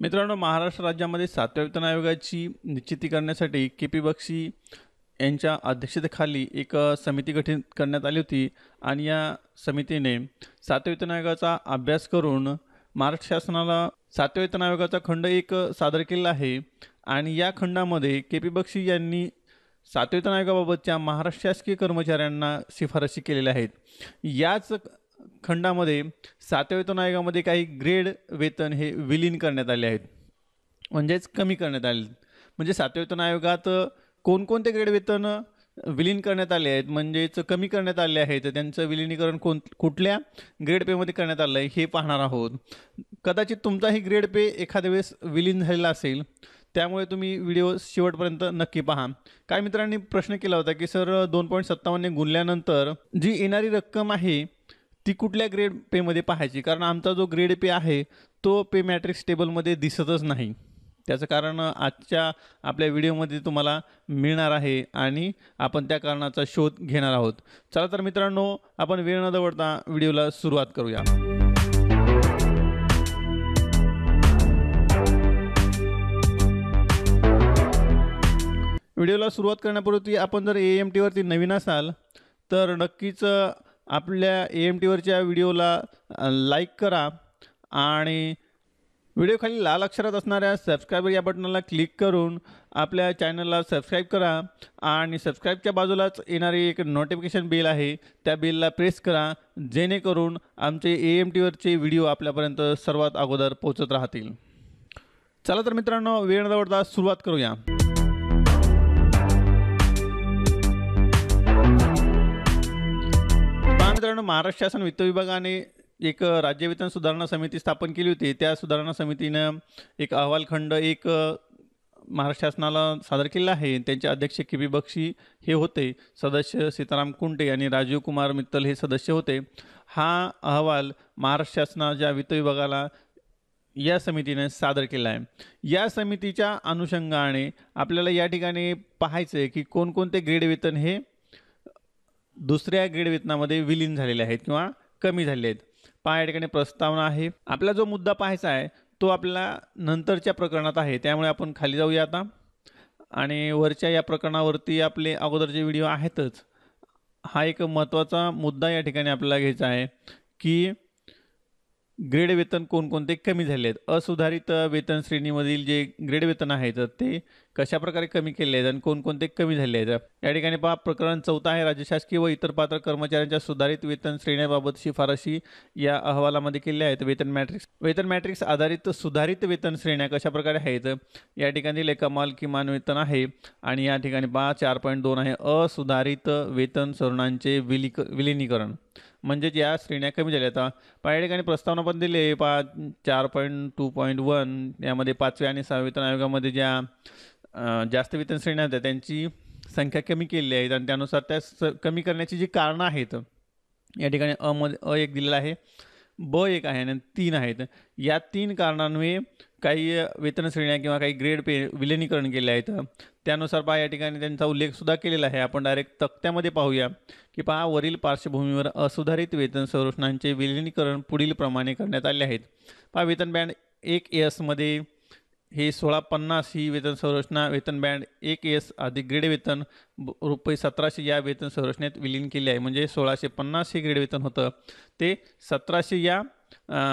मित्रांनो, महाराष्ट्र राज्यामध्ये 7व्या वेतन आयोगाची निश्चिती करण्यासाठी के.पी. बक्षी यांच्या अध्यक्षतेखाली एक समिती गठीत करण्यात आली होती आणि या समितीने 7व्या वेतन आयोगाचा अभ्यास करून महाराष्ट्र शासनाला 7व्या वेतन आयोगाचा खंड एक सादर केला आहे आणि या खंडामध्ये के.पी. बक्षी यांनी 7व्या वेतन आयोगाबाबतच्या महाराष्ट्र शासकीय कर्मचाऱ्यांना शिफारसी केलेल्या आहेत। याच खंडामध्ये 7व्या वेतन आयोगामध्ये काही ग्रेड वेतन हे विलीन करण्यात आले आहेत, म्हणजेच कमी करण्यात आले। म्हणजे 7व्या वेतन आयोगात कोणकोणते ग्रेड वेतन विलीन करण्यात आले आहेत, म्हणजेच कमी करण्यात आले आहेत, त्यांचं विलीनीकरण कुठल्या ग्रेड पेमध्ये करण्यात आलं आहे हे पाहणार आहोत। कदाचित तुमचाही ग्रेड पे एखाद्या वेळेस विलीन झालेला असेल, त्यामुळे तुम्ही व्हिडिओ शेवटपर्यंत नक्की पहा। काही मित्रांनी प्रश्न केला होता की सर 2.57 गुणल्यानंतर जी येणारी रक्कम आहे ती कुठल्या ग्रेड पेमध्ये पाहायची, कारण आमचा जो ग्रेड पे आहे तो पे मॅट्रिक्स टेबलमध्ये दिसतच नाही। त्याचं कारण आजच्या आपल्या व्हिडिओमध्ये तुम्हाला मिळणार आहे आणि आपण त्या कारणाचा शोध घेणार आहोत। चला तर मित्रांनो, आपण वेळ न दवडता व्हिडिओला सुरुवात करूया। व्हिडिओला सुरुवात करण्यापूर्वी आपण जर AMT वरती नवीन असाल तर नक्कीच आपल्या AMT वरच्या व्हिडिओला लाईक करा आणि व्हिडिओ खाली लाल अक्षरात असणाऱ्या सबस्क्राइब या बटनाला क्लिक करून आपल्या चॅनलला सबस्क्राइब करा आणि सबस्क्राइबच्या बाजूलाच येणारी एक नोटिफिकेशन बेल आहे, त्या बेलला प्रेस करा, जेणेकरून आमचे AMT वरचे व्हिडिओ आपल्यापर्यंत सर्वात अगोदर पोहोचत राहतील। चला तर मित्रांनो, वेळ न दवडता सुरुवात करूया। मित्रांनो, महाराष्ट्र शासन वित्त विभागाने एक राज्य वेतन सुधारणा समिती स्थापन केली होती। त्या सुधारणा समितीनं एक अहवालखंड एक महाराष्ट्र शासनाला सादर केला आहे। त्यांचे अध्यक्ष के.पी. बक्षी हे होते, सदस्य सीताराम कुंटे आणि राजीव कुमार मित्तल हे सदस्य होते। हा अहवाल महाराष्ट्र शासनाच्या वित्त विभागाला या समितीने सादर केला आहे। या समितीच्या अनुषंगाने आपल्याला या ठिकाणी पाहायचं आहे की कोणकोणते ग्रेड वेतन हे दुसऱ्या ग्रेड वेतनामध्ये विलीन झालेले आहेत किंवा कमी झाले आहेत। पहा, या ठिकाणी प्रस्तावना आहे। आपला जो मुद्दा पाहायचा आहे तो आपल्या नंतरच्या प्रकरणात आहे, त्यामुळे आपण खाली जाऊया आता आणि वरच्या या प्रकरणावरती आपले अगोदरचे व्हिडिओ आहेतच। हा एक महत्त्वाचा मुद्दा या ठिकाणी आपल्याला घ्यायचा आहे की ग्रेड वेतन कोणकोणते कमी झाले आहेत। असुधारित वेतन श्रेणीमधील जे ग्रेड वेतन आहेत ते कशा प्रकारे कमी केले आहेत आणि कोणकोणते कमी झाले आहेत। या ठिकाणी पहा, प्रकरण 14 आहे, राज्य शासकीय व इतर पात्र कर्मचाऱ्यांच्या सुधारित वेतन श्रेण्याबाबत शिफारशी या अहवालामध्ये केल्या आहेत। वेतन मॅट्रिक्स आधारित सुधारित वेतन श्रेण्या कशा प्रकारे आहेत, या ठिकाणी कमाल किमान वेतन आहे आणि या ठिकाणी पहा 4.2 आहे असुधारित वेतन सवरणांचे विलीनीकरण, म्हणजे या श्रेण्या कमी झाल्या। आता पहा, या ठिकाणी प्रस्तावना पण दिली आहे। पहा 4.2.1 यामध्ये 5व्या आणि 6व्या वेतन आयोगामध्ये ज्या जास्त वेतन श्रेण्या होत्या त्यांची संख्या कमी केली आहे आणि त्यानुसार त्या कमी करण्याची जी कारणं आहेत, या ठिकाणी A1 दिलेला आहे, B1 आहे आणि 3 आहेत। या 3 कारणांमुळे काही वेतन श्रेण्या किंवा काही ग्रेड पे विलीनीकरण केले आहेत। त्यानुसार पहा, या ठिकाणी त्यांचा उल्लेख सुद्धा केलेला आहे। आपण डायरेक्ट तक्त्यामध्ये पाहूया की पहा, वरील पार्श्वभूमीवर असुधारित वेतन संरचनांचे विलीनीकरण पुढील प्रमाणे करण्यात आले आहेत। पहा, वेतन बँड 1S मध्ये हे 1650 ही वेतन संरचना वेतन बँड 1S अधिक ग्रेड वेतन रुपये 1700 या वेतन संरचनेत विलीन केले आहे। म्हणजे 1650 हे ग्रेड वेतन होतं ते 1700 या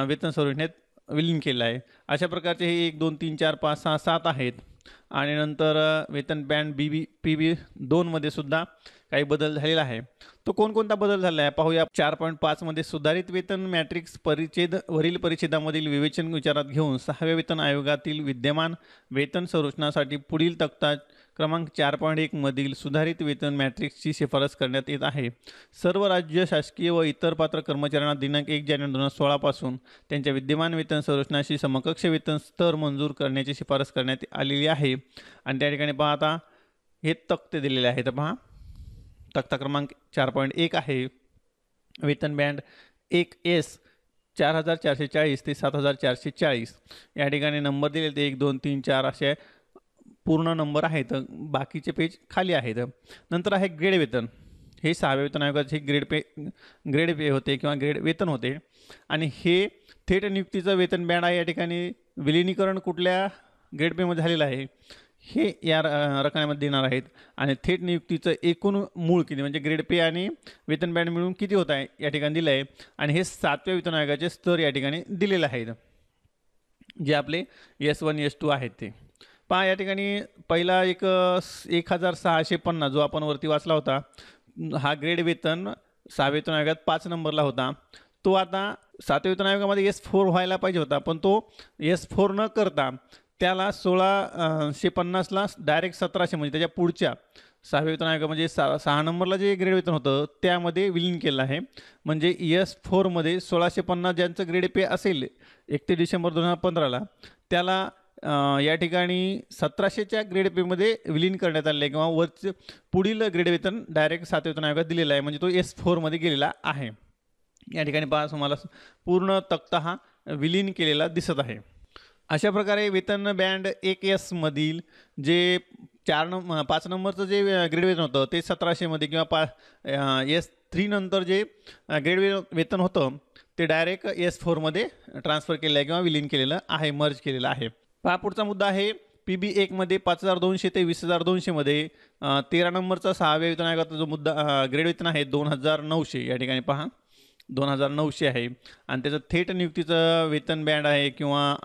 वेतन संरचनेत विलीन केलं आहे। अशा प्रकारचे हे 1 2 3 4 5 6 7 आहेत आणि नंतर वेतन बँड PB2 मध्ये सुद्धा काही बदल झालेला आहे। तो कोणकोणता बदल झाला आहे पाहूया। 4.5 मध्ये सुधारित वेतन मॅट्रिक्स परिच्छेद वरील परिच्छेदामधील विवेचन विचारात घेऊन 6व्या वेतन आयोगातील विद्यमान वेतन संरचनासाठी पुढील तक्ता क्रमांक 4.1 मधील सुधारित वेतन मॅट्रिक्सची शिफारस करण्यात येत आहे। सर्व राज्य शासकीय व इतर पात्र कर्मचाऱ्यांना दिनांक 1 जानेवारी 2016 पासून त्यांच्या विद्यमान वेतन संरचनाशी समकक्ष वेतन स्तर मंजूर करण्याची शिफारस करण्यात आलेली आहे। आणि त्या ठिकाणी पहा, आता हे तक्ते दिलेले आहेत। पहा, तक्ता क्रमांक 4.1 आहे, वेतन बँड 1S 4440 ते 7440, या ठिकाणी नंबर दिलेले ते 1 2 3 4 असे पूर्ण नंबर आहेत, बाकीचे पेज खाली आहेत। नंतर आहे ग्रेड वेतन, हे 6व्या वेतन आयोगाचे ग्रेड पे होते किंवा ग्रेड वेतन होते आणि हे थेट नियुक्तीचं वेतन बँड आहे। या ठिकाणी विलिनीकरण कुठल्या ग्रेड पेमध्ये झालेलं आहे हे या रकण्यामध्ये देणार आहेत आणि थेट नियुक्तीचं एकूण मूळ किती म्हणजे ग्रेड पे आणि वेतन बँड मिळून किती होत आहे या ठिकाणी दिलं आहे आणि हे 7व्या वेतन आयोगाचे स्तर या ठिकाणी दिलेले आहेत जे आपले S1 S2 आहेत ते पहा या ठिकाणी पहिला 1650 जो आपण वरती वाचला होता हा ग्रेड वेतन 6व्या वेतन आयोगात 5 नंबरला होता तो आता 7व्या वेतन आयोगामध्ये S4 व्हायला पाहिजे होता पण तो S4 न करता त्याला 1650ला डायरेक्ट 1700 म्हणजे त्याच्या पुढच्या 6व्या वेतन आयोगा म्हणजे 6 नंबरला जे ग्रेड वेतन होतं त्यामध्ये विलीन केलं आहे म्हणजे S4 मध्ये 1650 ज्यांचं ग्रेड पे असेल 31 डिसेंबर 2015ला त्याला या ठिकाणी 1700च्या ग्रेड पेमध्ये विलीन करण्यात आले किंवा वरचे पुढील ग्रेड वेतन डायरेक्ट 7व्या वेतन आयोगात दिलेला आहे म्हणजे तो S4 मध्ये गेलेला आहे या ठिकाणी पहा तुम्हाला पूर्ण तक्ता हा विलीन केलेला दिसत आहे अशा प्रकारे वेतन बँड 1S मधील जे 5 नंबरचं जे ग्रेड वेतन होतं ते 1700 मध्ये किंवा S3 नंतर जे ग्रेड वेतन होतं ते डायरेक्ट S4 मध्ये ट्रान्सफर केलेलं आहे किंवा विलीन केलेलं आहे मर्ज केलेलं आहे पहा पुढचा मुद्दा आहे PB1 मध्ये 5200 ते 20200 मध्ये 13 नंबरचा 6व्या वेतन आयोगाचा जो मुद्दा ग्रेड वेतन आहे 2900 या ठिकाणी पहा 2900 आहे आणि त्याचं थेट नियुक्तीचं वेतन बँड आहे किंवा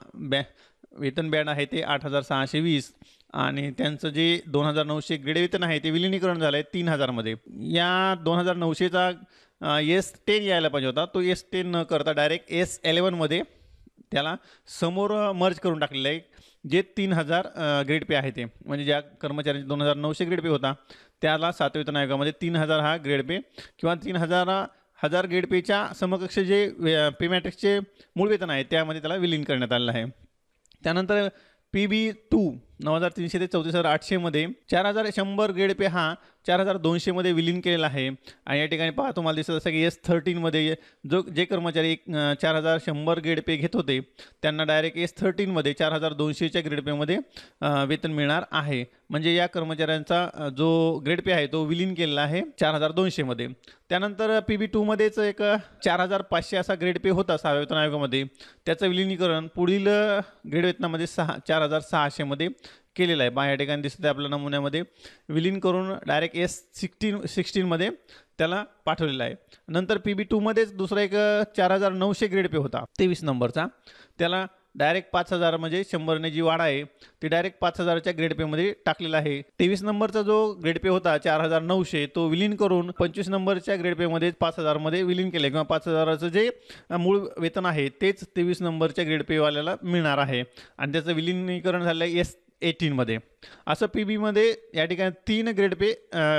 वेतन बँड आहे ते 8620 आणि त्यांचं जे 2900 ग्रेड वेतन आहे ते विलिनीकरण झालं आहे 3000 मध्ये या 2900चा S10 यायला पाहिजे होता तो S10 न करता डायरेक्ट S11 मध्ये त्याला समोर मर्ज करून टाकलेलं आहे जे 3000 ग्रेड पे आहे ते म्हणजे ज्या कर्मचाऱ्यांचे 2900 ग्रेड पे होता त्याला 7व्या वेतन आयोगामध्ये 3000 हा ग्रेड पे किंवा 3000 ग्रेड पेच्या समकक्ष जे पे मॅट्रिक्सचे मूळ वेतन आहे त्यामध्ये त्याला विलीन करण्यात आलेलं आहे त्यानंतर PB2 9300 ते 34800 मध्ये 4100 ग्रेड पे हा 4200 मध्ये विलीन केलेला आहे आणि या ठिकाणी पहा तुम्हाला दिसत असं की S13 मध्ये जे कर्मचारी 4100 ग्रेड पे घेत होते त्यांना डायरेक्ट S13 मध्ये 4200च्या ग्रेड पे मध्ये वेतन मिळणार आहे म्हणजे या कर्मचाऱ्यांचा जो ग्रेड पे आहे तो विलीन केलेला आहे 4200 मध्ये त्यानंतर PB2 मध्येच एक 4500 असा ग्रेड पे होता 6व्या वेतन आयोगामध्ये त्याचं विलिनीकरण पुढील ग्रेड वेतनामध्ये 4600 मध्ये केलेलं आहे या ठिकाणी दिसत आहे आपल्या नमुन्यामध्ये विलीन करून डायरेक्ट S16 मध्ये त्याला पाठवलेलं आहे नंतर PB2 मध्येच दुसरा एक 4900 ग्रेड पे होता 23 नंबरचा त्याला डायरेक्ट 5000 म्हणजे 100ने जी वाढ आहे ती डायरेक्ट 5000च्या ग्रेड पे मध्ये टाकलेला आहे 23 नंबरचा जो ग्रेड पे होता 4900 तो विलीन करून 25 नंबरच्या ग्रेड पे मध्ये 5000 मध्ये विलीन केले किंवा 5000चं जे मूळ वेतन आहे तेच 23 नंबरच्या ग्रेड पे वाल्याला मिळणार आहे आणि त्याचं विलीनीकरण झालं आहे S18 मध्ये असं PB मध्ये या ठिकाणी 3 ग्रेड पे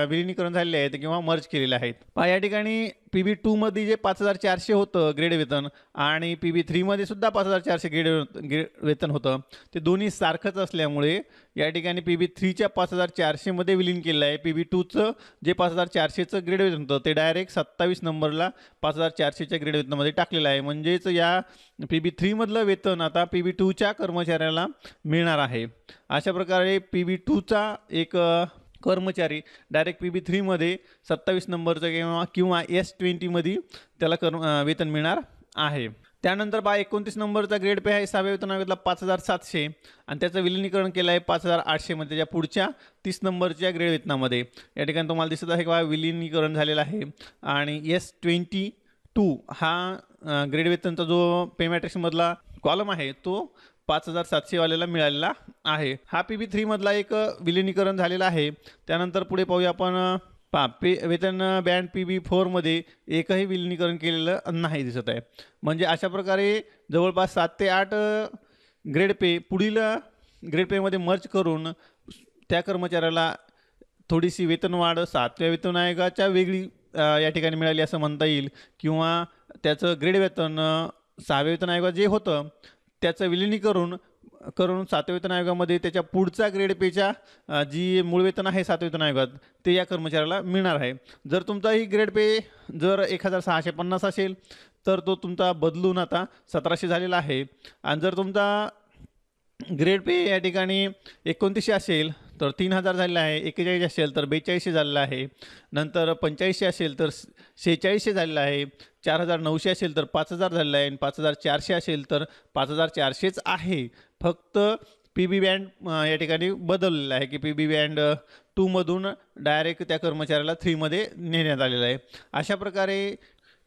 विलिनीकरण झालेले आहेत किंवा मर्ज केलेले आहेत पहा या ठिकाणी PB2 मध्ये जे 5400 होतं ग्रेड वेतन आणि PB3 मध्ये सुद्धा 5400 ग्रेड वेतन होतं ते दोन्ही सारखंच असल्यामुळे या ठिकाणी PB3च्या 5400 मध्ये विलीन केलेलं आहे PB2चं जे 5400चं ग्रेड वेतन होतं ते डायरेक्ट 27 नंबरला 5400च्या ग्रेड वेतनामध्ये टाकलेलं आहे म्हणजेच या PB3 मधलं वेतन आता PB2च्या कर्मचाऱ्याला मिळणार आहे अशा प्रकारे PB2चा एक कर्मचारी डायरेक्ट PB3 मध्ये 27 नंबरचं किंवा S20 मध्ये त्याला वेतन मिळणार आहे त्यानंतर 29 नंबरचा ग्रेड पे आहे 6व्या वेतन आयोगातला 5700 आणि त्याचं विलिनीकरण केलं आहे 5800 मध्ये त्याच्या पुढच्या 30 नंबरच्या ग्रेड वेतनामध्ये या ठिकाणी तुम्हाला दिसत आहे की विलिनीकरण झालेलं आहे आणि S22 हा ग्रेड वेतनचा जो पे मॅट्रिक्स मधला कॉलम आहे तो 5700 वाल्याला मिळालेला आहे हा PB3 मधला एक विलिनीकरण झालेला आहे त्यानंतर पुढे पाहूया आपण वेतन बँड PB4 मध्ये एकही विलिनीकरण केलेलं नाही दिसत आहे म्हणजे अशा प्रकारे जवळपास 7 ते 8 ग्रेड पे पुढील ग्रेड पे मध्ये मर्ज करून त्या कर्मचाऱ्याला थोडीशी वेतनवाढ 7व्या वेतन आयोगाच्या वेगळी या ठिकाणी मिळाली असं म्हणता येईल किंवा त्याचं ग्रेड वेतन 6व्या वेतन आयोगात जे होतं त्याचं विलिनीकरण करून 7व्या वेतन आयोगामध्ये त्याच्या पुढचा ग्रेड पेच्या जी मूळ वेतन आहे 7व्या वेतन आयोगात ते या कर्मचाऱ्याला मिळणार आहे जर तुमचाही ग्रेड पे जर 1650 असेल तर तो तुमचा बदलून आता 1700 झालेला आहे आणि जर तुमचा ग्रेड पे या ठिकाणी 2900 असेल तर 3000 झालेलं आहे. 41 असेल तर 4200 झालेलं आहे. नंतर 8500 असेल तर 4600 झालेलं आहे. 4900 असेल तर 5000 झालेलं आहे आणि 5400 असेल तर 5400च आहे. फक्त पी बी बँड या ठिकाणी बदललेलं आहे की पी बी बँड 2मधून डायरेक्ट त्या कर्मचाऱ्याला 3मध्ये नेण्यात आलेलं आहे. अशा प्रकारे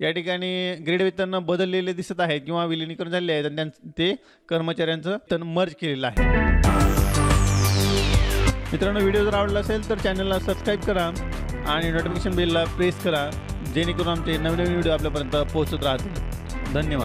या ठिकाणी ग्रेड वेतन बदललेले दिसत आहेत किंवा विलिनीकरण झालेले आहेत आणि ते कर्मचाऱ्यांचं वेतन मर्ज केलेलं आहे. मित्रांनो, व्हिडिओ जर आवडला असेल तर चॅनलला सबस्क्राईब करा आणि नोटिफिकेशन बेलला प्रेस करा, जेणेकरून आमचे नवीन व्हिडिओ आपल्यापर्यंत पोहोचत राहतील. धन्यवाद.